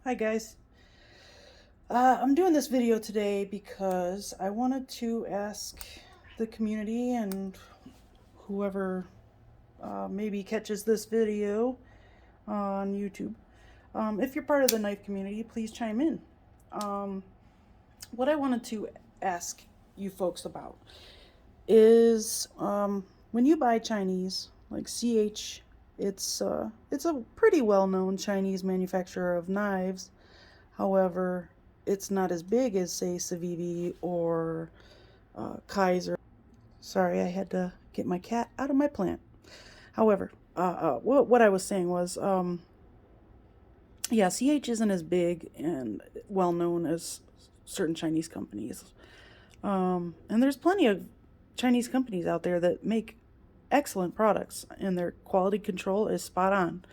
Hi guys. I'm doing this video today because I wanted to ask the community and whoever maybe catches this video on YouTube, if you're part of the knife community, please chime in. Um, what I wanted to ask you folks about is when you buy Chinese, like CH, it's a pretty well-known Chinese manufacturer of knives. However, it's not as big as, say, Civivi or Kaiser. Sorry, I had to get my cat out of my plant. However, what I was saying was, yeah, CH isn't as big and well known as certain Chinese companies. And there's plenty of Chinese companies out there that make excellent products, and their quality control is spot on.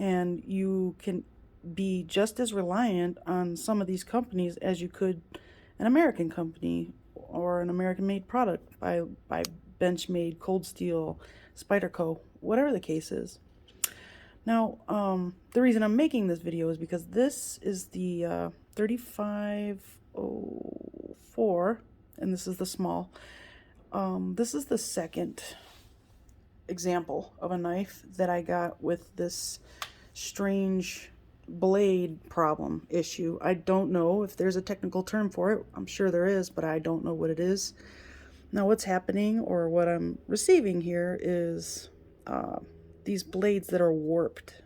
And you can be just as reliant on some of these companies as you could an American company or an American made product by Benchmade, Cold Steel, Spyderco, whatever the case is. Now, the reason I'm making this video is because this is the 3504, and this is the small. This is the second example of a knife that I got with this strange blade problem issue. I don't know if there's a technical term for it. I'm sure there is, but I don't know what it is. Now what's happening, or what I'm receiving here, is these blades that are warped.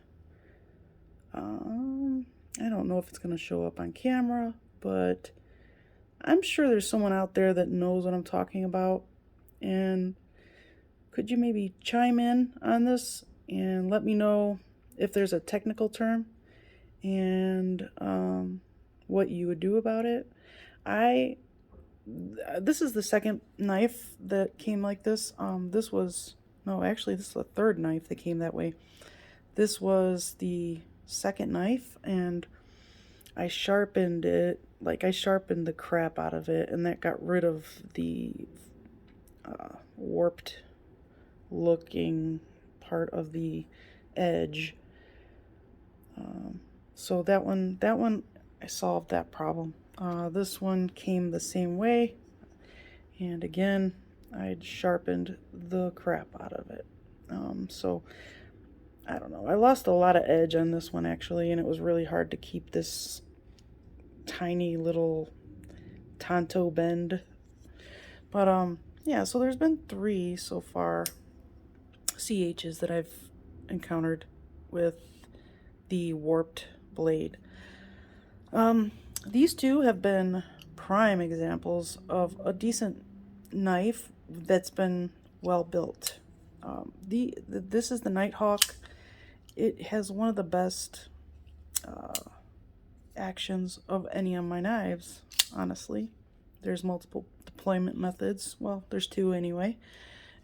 I don't know if it's going to show up on camera, but I'm sure there's someone out there that knows what I'm talking about. And could you maybe chime in on this and let me know if there's a technical term and what you would do about it? This is the second knife that came like this. This is the third knife that came that way. This was the second knife, and I sharpened it. Like, I sharpened the crap out of it, and that got rid of the warped looking part of the edge. So that one, I solved that problem. This one came the same way, and again, I'd sharpened the crap out of it. So I don't know. I lost a lot of edge on this one, actually, and it was really hard to keep this tiny little tanto bend. But yeah, so there's been 3 so far CHs that I've encountered with the warped blade. These 2 have been prime examples of a decent knife that's been well built. This is the Nighthawk. It has one of the best actions of any of my knives, honestly. There's multiple deployment methods. Well, there's 2 anyway,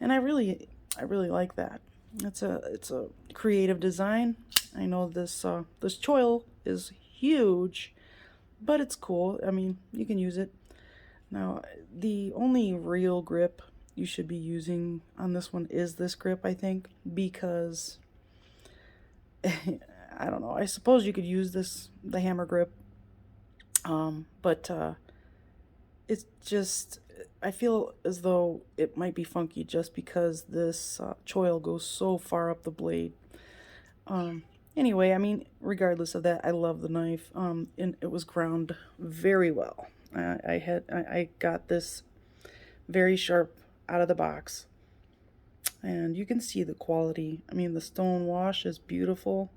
and I really like that. It's a creative design. I know this choil is huge, but it's cool. I mean, you can use it. Now, the only real grip you should be using on this one is this grip, I think, because I don't know. I suppose you could use the hammer grip, but it's just, I feel as though it might be funky just because this choil goes so far up the blade. Anyway, I mean, regardless of that, I love the knife. And it was ground very well. I got this very sharp out of the box, and you can see the quality. I mean, the stone wash is beautiful.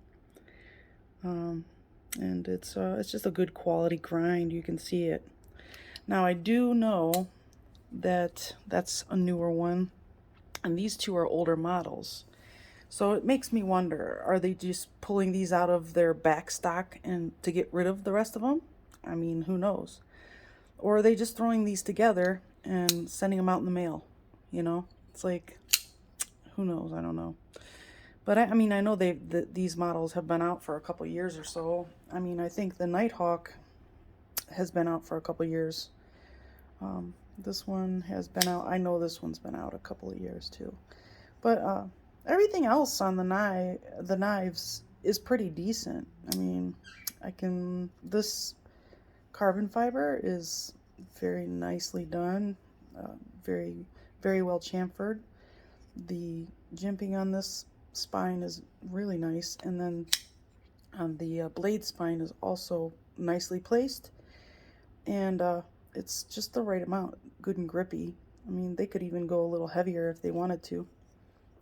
And it's just a good quality grind. You can see it. Now, I do know that that's a newer one, and these 2 are older models. So it makes me wonder, are they just pulling these out of their back stock and to get rid of the rest of them? I mean, who knows? Or are they just throwing these together and sending them out in the mail? You know, it's like, who knows? I don't know. But I mean, I know these models have been out for a couple years or so. I mean, I think the Nighthawk has been out for a couple years. This one has been out. I know this one's been out a couple of years too. But everything else on the knives is pretty decent. I mean, This carbon fiber is very nicely done, very, very well chamfered. The jimping on this spine is really nice, and then on the blade spine is also nicely placed, and it's just the right amount, good and grippy. I mean, they could even go a little heavier if they wanted to.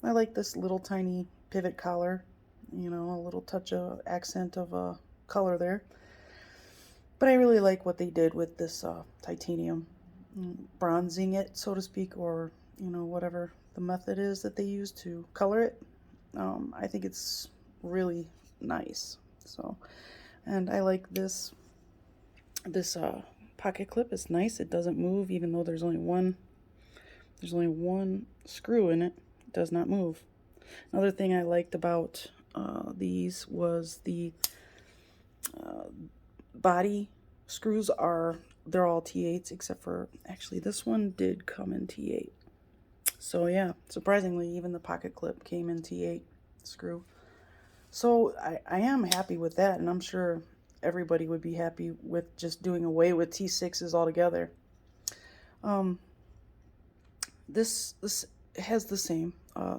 I like this little tiny pivot collar, you know, a little touch of accent of color there. But I really like what they did with this titanium, bronzing it, so to speak, or, you know, whatever the method is that they use to color it. I think it's really nice. So, and I like this pocket clip. It's nice. It doesn't move, even though there's only one screw in it. It does not move. Another thing I liked about these was the body screws they're all T8s, except for, actually, this one did come in T8. So yeah, surprisingly, even the pocket clip came in T8 screw. So I am happy with that, and I'm sure everybody would be happy with just doing away with T6s altogether. This has the same,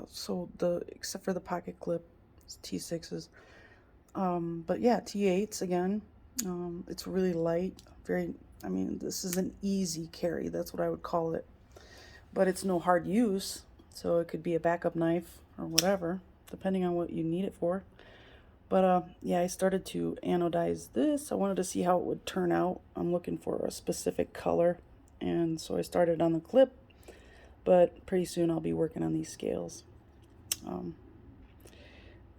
so except for the pocket clip, it's T6s. But yeah, T8s again. It's really light, I mean, this is an easy carry, that's what I would call it. But it's no hard use, so it could be a backup knife or whatever, depending on what you need it for. But yeah, I started to anodize this. I wanted to see how it would turn out. I'm looking for a specific color, and so I started on the clip, but pretty soon I'll be working on these scales.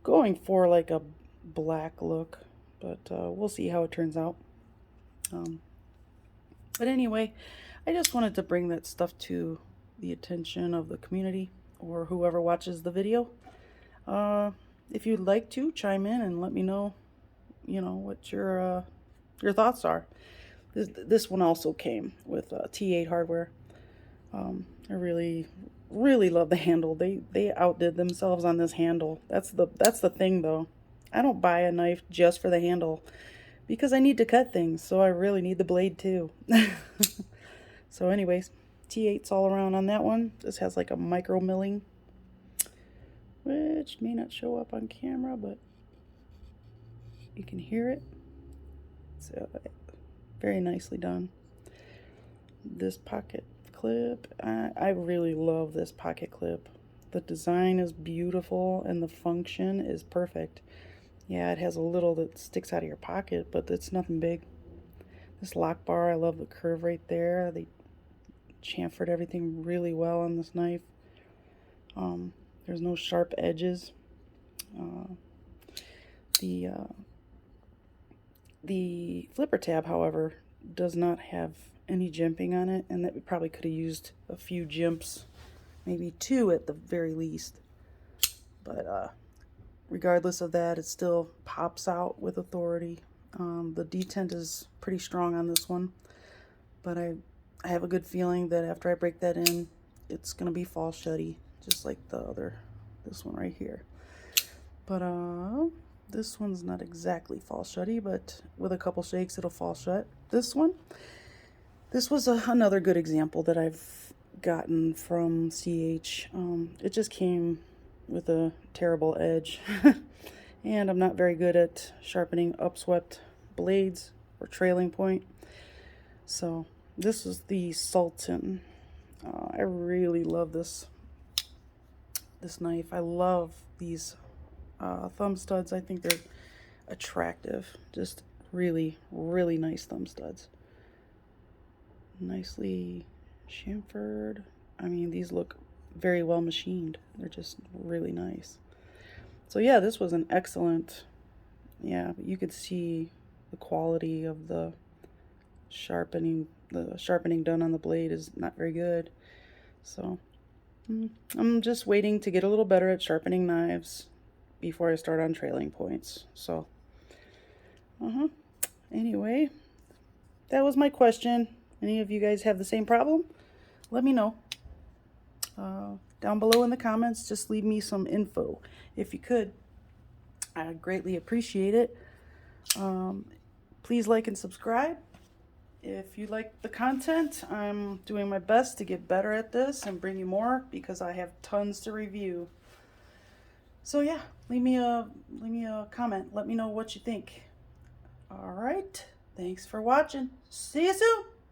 Going for like a black look, but we'll see how it turns out. But anyway, I just wanted to bring that stuff to the attention of the community or whoever watches the video. If you'd like to chime in and let me know, you know, what your thoughts are. This one also came with T8 hardware. I really love the handle. They outdid themselves on this handle. That's the thing though. I don't buy a knife just for the handle, because I need to cut things, so I really need the blade too. So anyways, T8s all around on that one. This has like a micro milling, which may not show up on camera, but you can hear it. It's very nicely done. This pocket clip, I really love this pocket clip. The design is beautiful and the function is perfect. Yeah, it has a little that sticks out of your pocket, but it's nothing big. This lock bar, I love the curve right there. They chamfered everything really well on this knife. There's no sharp edges. The flipper tab, however, does not have any jimping on it, and that we probably could have used a few jimps, maybe 2 at the very least. But regardless of that, it still pops out with authority. The detent is pretty strong on this one, but I have a good feeling that after I break that in, it's going to be fall shutty, just like this one right here. But this one's not exactly fall shutty, but with a couple shakes, it'll fall shut. This was another good example that I've gotten from CH. It just came with a terrible edge, and I'm not very good at sharpening upswept blades or trailing point. So this is the Sultan. I really love this knife. I love these thumb studs. I think they're attractive. Just really nice thumb studs. Nicely chamfered. I mean, these look very well machined. They're just really nice. So yeah, this was an excellent, yeah, you could see the quality of the sharpening. The sharpening done on the blade is not very good. So I'm just waiting to get a little better at sharpening knives before I start on trailing points. So anyway, that was my question. Any of you guys have the same problem? Let me know. Down below in the comments, just leave me some info if you could. I'd greatly appreciate it. Please like and subscribe. If you like the content, I'm doing my best to get better at this and bring you more because I have tons to review. So yeah, leave me a comment. Let me know what you think. All right. Thanks for watching. See you soon.